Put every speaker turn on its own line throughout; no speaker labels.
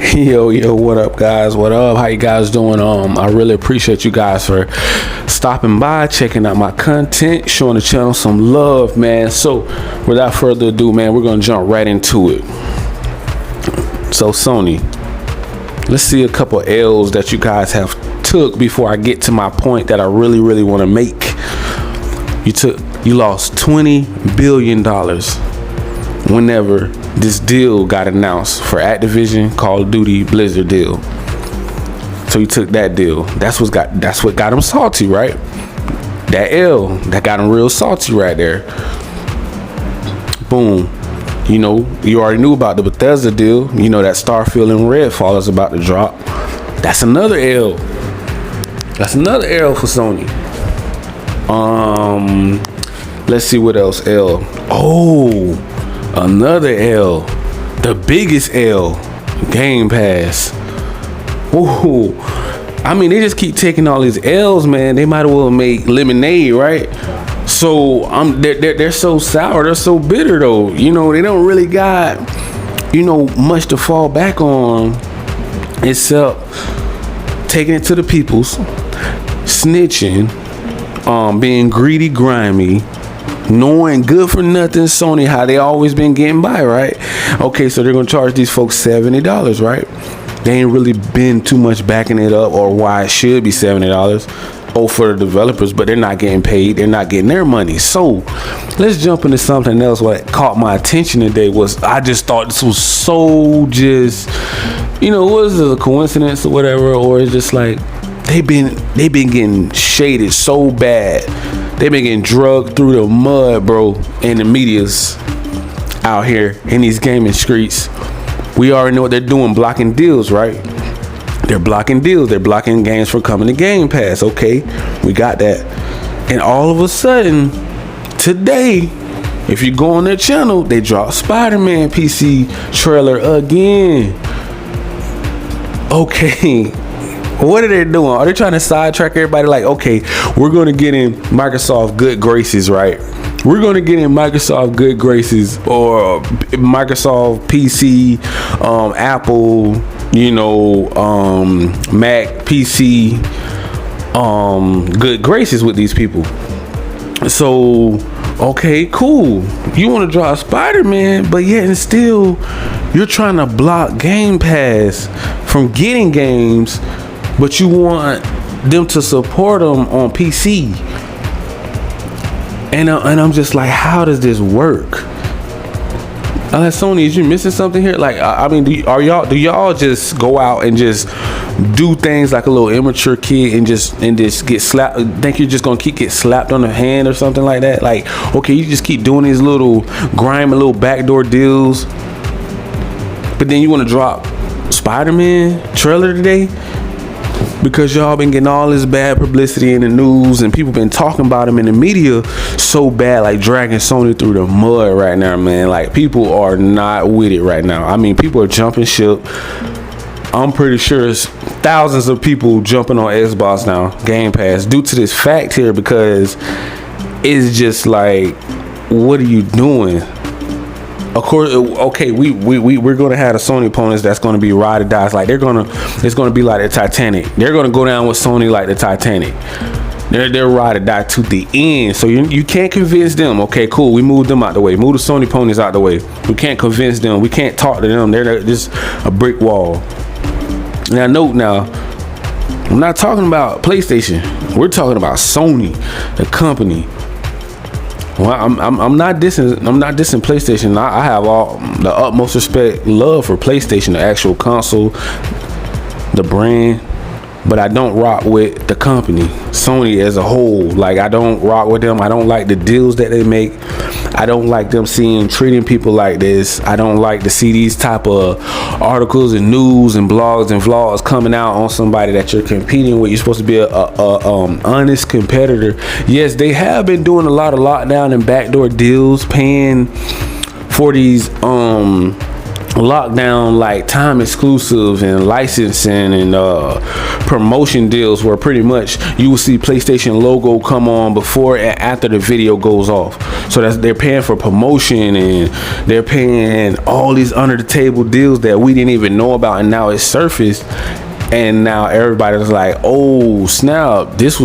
Yo, what up, guys? What up? How you guys doing? I really appreciate you guys for stopping by, checking out my content, showing the channel some love, man. So, without further ado, man, we're gonna jump right into it. So, Sony, let's see a couple L's that you guys have took before I get to my point that I really want to make. You lost $20 billion whenever this deal got announced for Activision, Call of Duty, Blizzard deal. So you took that deal. That's what got him salty, right? That L that got him real salty right there. Boom. You know, you already knew about the Bethesda deal. You know that Starfield and Redfall is about to drop. That's another L. That's another L for Sony. Let's see what else. L. Oh, another L. The biggest L. Game Pass. Ooh. I mean, they just keep taking all these L's, man. They might as well make lemonade, right? So they're so sour, they're so bitter though. You know, they don't really got, you know, much to fall back on except taking it to the peoples, snitching, being greedy, grimy, knowing good for nothing Sony, how they always been getting by, right? Okay, so they're gonna charge these folks $70, right? They ain't really been too much backing it up or why it should be $70. Oh, for the developers, but they're not getting paid. They're not getting their money. So let's jump into something else. What caught my attention today was I just thought this was so just, you know, was it a coincidence or whatever, or it's just like they've been getting shaded so bad. They've been getting drugged through the mud, bro, in the medias out here in these gaming streets. We already know what they're doing, blocking deals, right? They're blocking deals. They're blocking games from coming to Game Pass. Okay, we got that. And all of a sudden, today, if you go on their channel, they drop Spider-Man PC trailer again. Okay, what are they doing? Are they trying to sidetrack everybody? Like, okay, we're going to get in Microsoft good graces, right? We're going to get in Microsoft good graces or Microsoft PC, Apple, you know, Mac, PC, good graces with these people. So, okay, cool. You want to draw Spider-Man, but yet and still, you're trying to block Game Pass from getting games, but you want them to support them on PC. And I'm just like, how does this work? I'm like, Sony, is you missing something here? Like, I mean, do y'all just go out and just do things like a little immature kid and just get slapped? Think you're just gonna get slapped on the hand or something like that? Like, okay, you just keep doing these little grimy little backdoor deals, but then you want to drop Spider-Man trailer today because y'all been getting all this bad publicity in the news and people been talking about him in the media so bad, like dragging Sony through the mud right now, man. Like, people are not with it right now. I mean, people are jumping ship. I'm pretty sure it's thousands of people jumping on Xbox now, Game Pass, due to this fact here, because it's just like, what are you doing? Of course, okay, we're gonna have the Sony opponents that's gonna be ride or die. Like it's gonna be like the Titanic. They're gonna go down with Sony like the Titanic. They're ride or die to the end. So you can't convince them. Okay, cool. We moved them out the way. Move the Sony opponents out the way. We can't convince them. We can't talk to them. They're just a brick wall. Now note now, I'm not talking about PlayStation. We're talking about Sony, the company. Well, I'm not dissing PlayStation. I have all the utmost respect, love for PlayStation, the actual console, the brand, but I don't rock with the company, Sony as a whole. Like, I don't rock with them. I don't like the deals that they make. I don't like them treating people like this. I don't like to see these type of articles and news and blogs and vlogs coming out on somebody that you're competing with. You're supposed to be a honest competitor. Yes, they have been doing a lot of lockdown and backdoor deals, paying for these lock down like time exclusives and licensing and promotion deals where pretty much you will see PlayStation logo come on before and after the video goes off. So they're paying for promotion, and they're paying all these under the table deals that we didn't even know about, and now it's surfaced. And now everybody's like, oh snap, this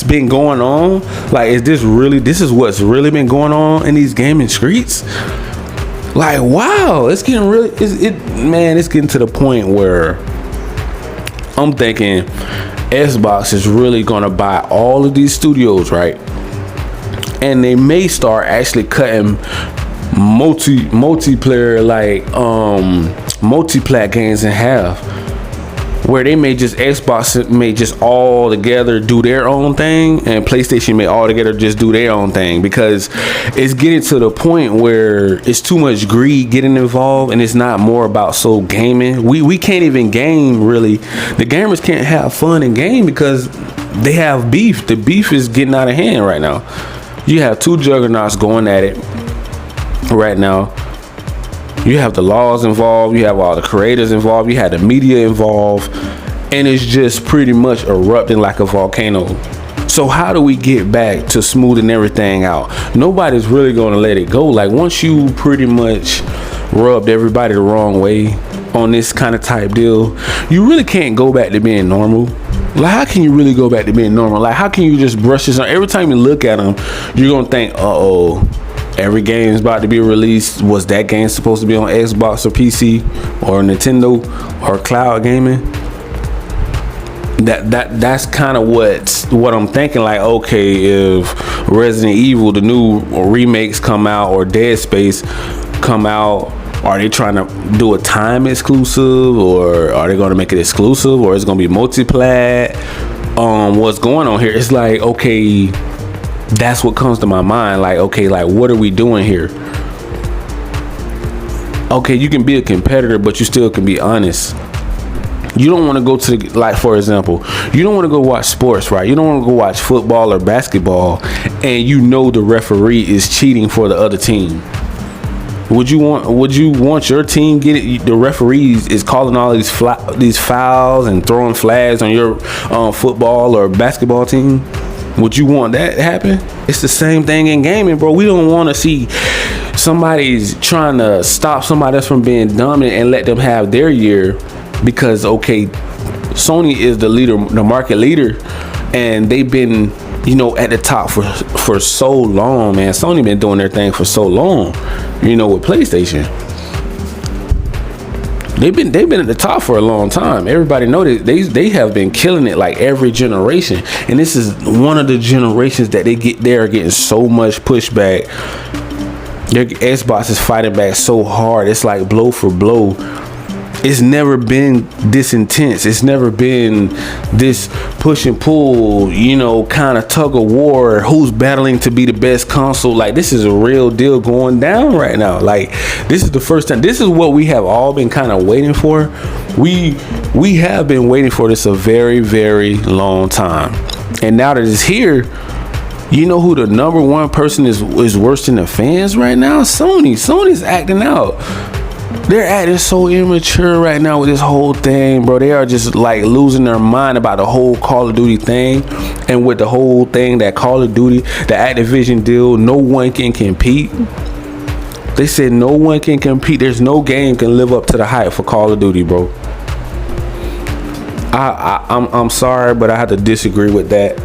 been going on? Like, this is what's really been going on in these gaming streets? Like, wow, it's getting really, it's getting to the point where I'm thinking Xbox is really gonna buy all of these studios, right? And they may start actually cutting multiplayer, like multi-plat games in half, where Xbox may just all together do their own thing, and PlayStation may all together just do their own thing, because it's getting to the point where it's too much greed getting involved, and it's not more about gaming. We can't even game, really. The gamers can't have fun in game because they have beef. The beef is getting out of hand right now. You have two juggernauts going at it right now. You have the laws involved, you have all the creators involved, you have the media involved, and it's just pretty much erupting like a volcano. So how do we get back to smoothing everything out? Nobody's really going to let it go. Like, once you pretty much rubbed everybody the wrong way on this kind of type deal, you really can't go back to being normal. Like, how can you really go back to being normal? Like, how can you just brush this on? Every time you look at them, you're going to think, uh-oh, every game is about to be released. Was that game supposed to be on Xbox or PC or Nintendo or cloud gaming? That's kind of what I'm thinking. Like, okay, if Resident Evil, the new remakes come out, or Dead Space come out, are they trying to do a time exclusive, or are they going to make it exclusive, or is it going to be multi-plat? What's going on here? It's like, okay, that's what comes to my mind. Like, okay, like, what are we doing here? Okay, you can be a competitor, but you still can be honest. You don't want to go to like, for example, you don't want to go watch sports, right? You don't want to go watch football or basketball, and you know the referee is cheating for the other team. Would you want your team the referees is calling all these fouls and throwing flags on your football or basketball team? Would you want that to happen? It's the same thing in gaming, bro. We don't want to see somebody's trying to stop somebody else from being dominant and let them have their year, because, okay, Sony is the leader, the market leader, and they've been, at the top for so long, man. Sony been doing their thing for so long, with PlayStation. They've been at the top for a long time. Everybody know that they have been killing it like every generation, and this is one of the generations that they are getting so much pushback. Their Xbox is fighting back so hard. It's like blow for blow. It's never been this intense. It's never been this push and pull, kind of tug of war. Who's battling to be the best console? Like, this is a real deal going down right now. Like, this is the first time. This is what we have all been kind of waiting for. We have been waiting for this a very, very long time. And now that it's here, you know who the number one person is worse than the fans right now? Sony. Sony's acting out. They're acting so immature right now with this whole thing, bro. They are just like losing their mind about the whole Call of Duty thing, and with the whole thing that Call of Duty, the Activision deal, no one can compete. They said no one can compete. There's no game can live up to the hype for Call of Duty, bro. I'm sorry, but I have to disagree with that.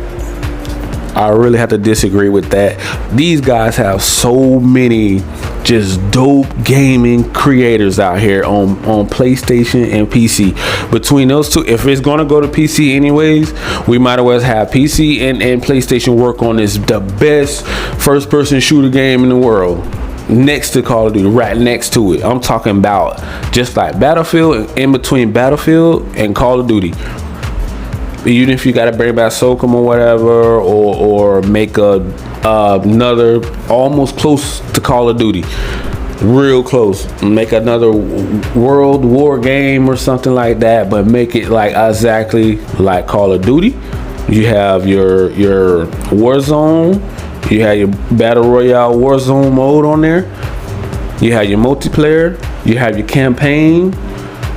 I really have to disagree with that. These guys have so many just dope gaming creators out here on PlayStation and PC. Between those two, if it's gonna go to PC anyways, we might as well have PC and PlayStation work on the best first person shooter game in the world, next to Call of Duty, right next to it. I'm talking about just like Battlefield, in between Battlefield and Call of Duty. Even if you gotta bring back SOCOM or whatever, or make another almost close to Call of Duty, real close, make another World War game or something like that, but make it like exactly like Call of Duty. You have your Warzone, you have your Battle Royale Warzone mode on there. You have your multiplayer, you have your campaign,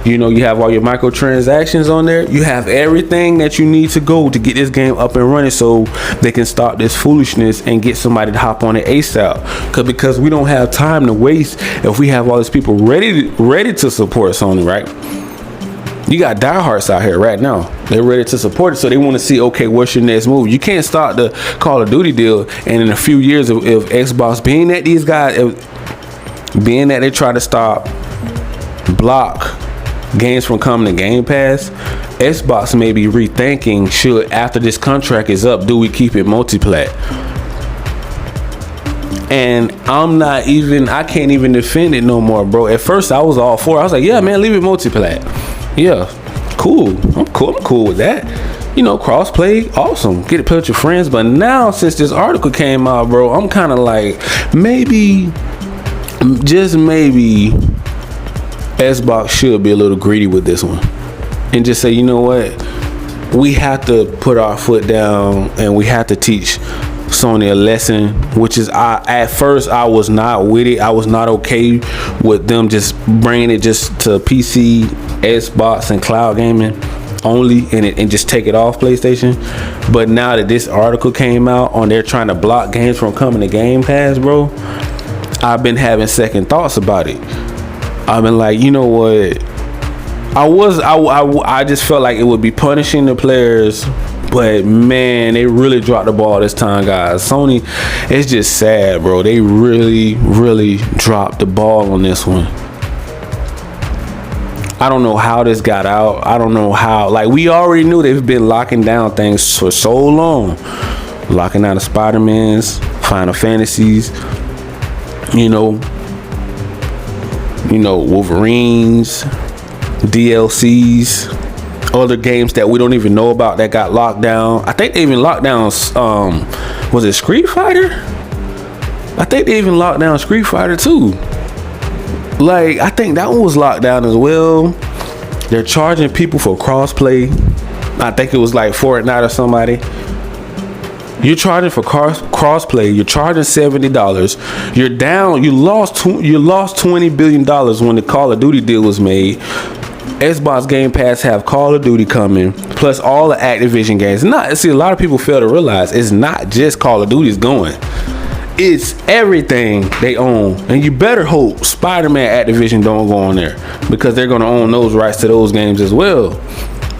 you know, you have all your microtransactions on there. You have everything that you need to go to get this game up and running so they can stop this foolishness and get somebody to hop on it ASAP. Because we don't have time to waste if we have all these people ready to support Sony, right? You got diehards out here right now. They're ready to support it, so they want to see, okay, what's your next move? You can't start the Call of Duty deal, and in a few years of Xbox, being that these guys, being that they try to block games from coming to Game Pass, Xbox may be rethinking, should, after this contract is up, do we keep it multi-plat? And I can't even defend it no more, bro. At first I was all for it. I was like, yeah, man, leave it multi-plat. Yeah, cool. I'm cool with that. You know, cross-play, awesome. Get to play with your friends. But now, since this article came out, bro, I'm kind of like, maybe, just maybe, Xbox should be a little greedy with this one. And just say, you know what? We have to put our foot down and we have to teach Sony a lesson, which is, at first I was not with it. I was not okay with them just bringing it just to PC, Xbox, and cloud gaming only, and just take it off PlayStation. But now that this article came out on they're trying to block games from coming to Game Pass, bro, I've been having second thoughts about it. I've been like, you know what? I just felt like it would be punishing the players. But man, they really dropped the ball this time, guys. Sony, it's just sad, bro. They really dropped the ball on this one. I don't know how this got out. I don't know how. Like, we already knew they've been locking down things for so long. Locking down the Spider-Mans, Final Fantasies, you know, Wolverines, DLCs, other games that we don't even know about that got locked down. I think they even locked down, was it Street Fighter? I think they even locked down Street Fighter too. Like, I think that one was locked down as well. They're charging people for crossplay. I think it was like Fortnite or somebody. You're charging for crossplay. You're charging $70. You're down. You lost $20 billion when the Call of Duty deal was made. Xbox Game Pass have Call of Duty coming, plus all the Activision games. See, a lot of people fail to realize it's not just Call of Duty's going. It's everything they own. And you better hope Spider-Man Activision don't go on there, because they're going to own those rights to those games as well.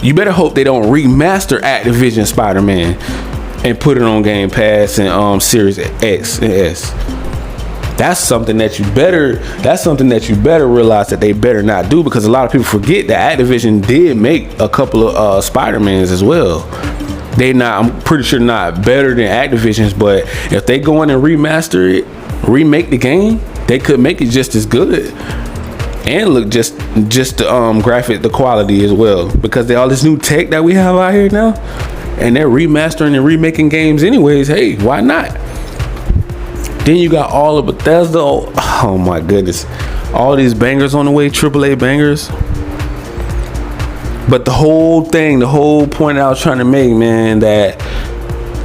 You better hope they don't remaster Activision Spider-Man and put it on Game Pass and Series X and S. That's something that you better realize that they better not do, because a lot of people forget that Activision did make a couple of Spider-Mans as well. I'm pretty sure not better than Activision's, but if they go in and remaster it, remake the game, they could make it just as good and look just the quality as well, because all this new tech that we have out here now, and they're remastering and remaking games anyways. Hey, why not? Then you got all of Bethesda. Oh my goodness, all these bangers on the way, AAA bangers. But the whole point I was trying to make, man, that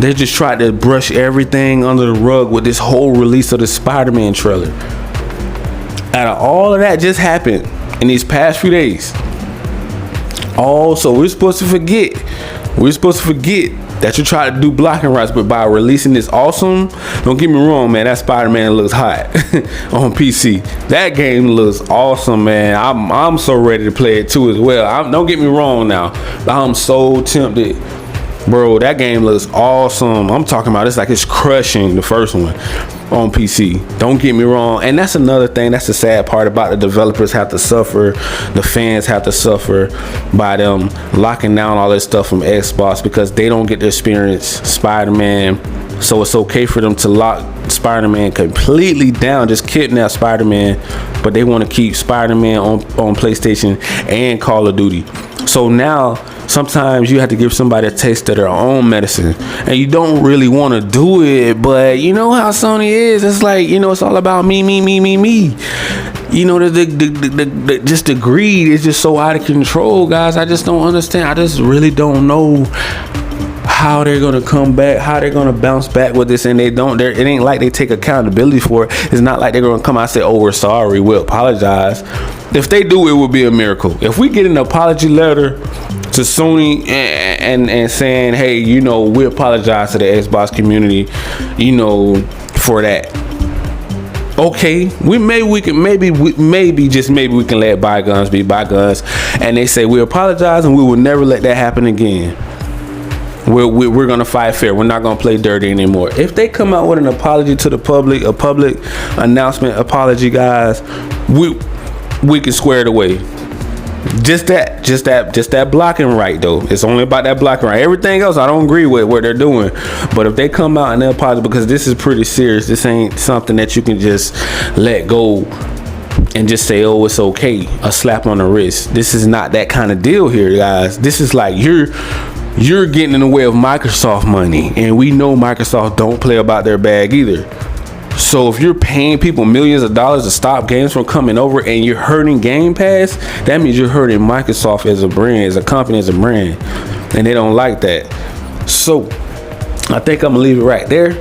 they just tried to brush everything under the rug with this whole release of the Spider-Man trailer. Out of all of that just happened in these past few days. Also, we're supposed to forget that you try to do blocking rights, but by releasing this awesome, don't get me wrong, man, that Spider-Man looks hot on PC. That game looks awesome, man. I'm so ready to play it too as well. Don't get me wrong now. I'm so tempted. Bro, that game looks awesome. I'm talking about, it's like it's crushing the first one on PC. Don't get me wrong. And that's another thing. That's the sad part about the developers have to suffer. The fans have to suffer by them locking down all this stuff from Xbox, because they don't get to experience Spider-Man. So it's okay for them to lock Spider-Man completely down, just kidnap Spider-Man, but they want to keep Spider-Man on PlayStation and Call of Duty. So now sometimes you have to give somebody a taste of their own medicine, and you don't really want to do it, but you know how Sony is. It's like, it's all about me. The greed is just so out of control, guys. I just don't understand. I just really don't know how they're gonna come back, how they're gonna bounce back with this, and they don't. It ain't like they take accountability for it. It's not like they're gonna come out and say, "Oh, we're sorry, we'll apologize." If they do, it would be a miracle. If we get an apology letter to Sony and saying, "Hey, you know, we apologize to the Xbox community, you know, for that." Okay, we can let bygones be bygones, and they say we apologize and we will never let that happen again. We're gonna fight fair. We're not gonna play dirty anymore. If they come out with an apology to the public, a public announcement apology, guys, we can square it away. Just that blocking right though. It's only about that blocking right. Everything else I don't agree with what they're doing. But if they come out and they apologize, because this is pretty serious. This ain't something that you can just let go and just say, "Oh, it's okay." A slap on the wrist. This is not that kind of deal here, guys. This is like you're getting in the way of Microsoft money, and we know Microsoft don't play about their bag either. So if you're paying people millions of dollars to stop games from coming over and you're hurting Game Pass, that means you're hurting Microsoft as a brand, as a company, as a brand, and they don't like that. So I think I'm gonna leave it right there.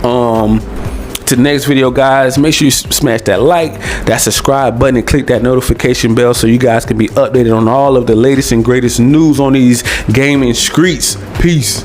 To the next video, guys, make sure you smash that like, that subscribe button, and click that notification bell so you guys can be updated on all of the latest and greatest news on these gaming streets. Peace.